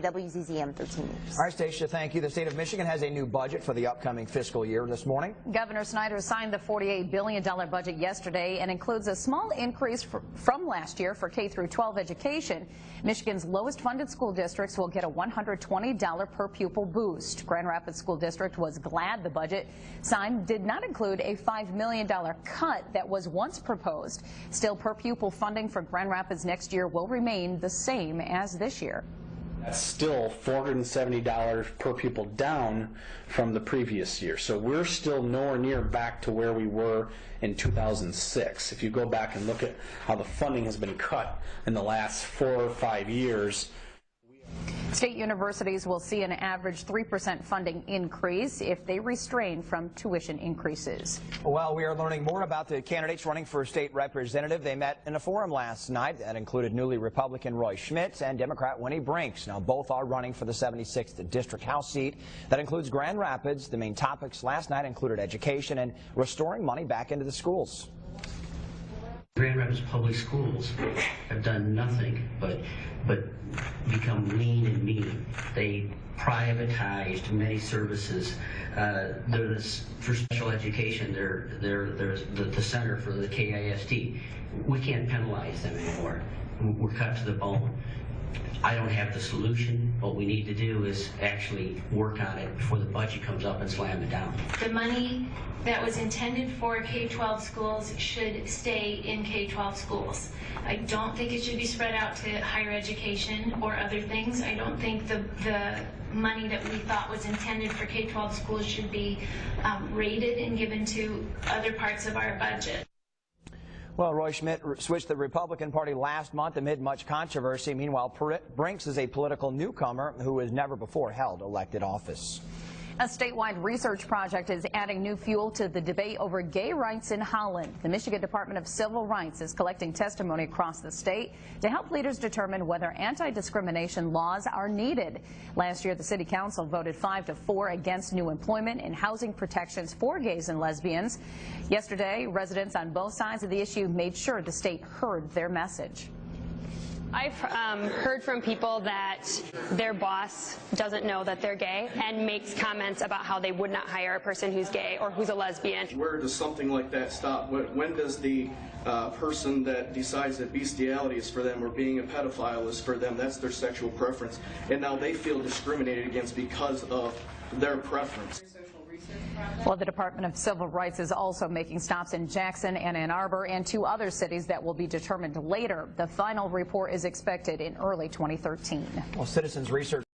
WZZM 13 News. All right, Stacia, thank you. The state of Michigan has a new budget for the upcoming fiscal year this morning. Governor Snyder signed the $48 billion budget yesterday and includes a small increase from last year for K through 12 education. Michigan's lowest funded school districts will get a $120 per pupil boost. Grand Rapids School District was glad the budget signed did not include a $5 million cut that was once proposed. Still, per pupil funding for Grand Rapids next year will remain the same as this year. That's still $470 per pupil down from the previous year. So we're still nowhere near back to where we were in 2006. If you go back and look at how the funding has been cut in the last 4 or 5 years. State universities will see an average 3% funding increase if they restrain from tuition increases. Well, we are learning more about the candidates running for state representative. They met in a forum last night that included newly Republican Roy Schmidt and Democrat Winnie Brinks. Now, both are running for the 76th District House seat. That includes Grand Rapids. The main topics last night included education and restoring money back into the schools. Grand Rapids Public Schools have done nothing but become lean and mean. They privatized many services. For special education, they're the center for the KISD. We can't penalize them anymore. We're cut to the bone. I don't have the solution. What we need to do is actually work on it before the budget comes up and slam it down. The money that was intended for K-12 schools should stay in K-12 schools. I don't think it should be spread out to higher education or other things. I don't think the money that we thought was intended for K-12 schools should be rated and given to other parts of our budget. Well, Roy Schmidt switched the Republican Party last month amid much controversy. Meanwhile, Brinks is a political newcomer who has never before held elected office. A statewide research project is adding new fuel to the debate over gay rights in Holland. The Michigan Department of Civil Rights is collecting testimony across the state to help leaders determine whether anti-discrimination laws are needed. Last year, the City Council voted 5-4 against new employment and housing protections for gays and lesbians. Yesterday, residents on both sides of the issue made sure the state heard their message. I've heard from people that their boss doesn't know that they're gay and makes comments about how they would not hire a person who's gay or who's a lesbian. Where does something like that stop? When does the person that decides that bestiality is for them or being a pedophile is for them, that's their sexual preference, and now they feel discriminated against because of their preference? Well, the Department of Civil Rights is also making stops in Jackson and Ann Arbor and 2 other cities that will be determined later. The final report is expected in early 2013. Well, citizens research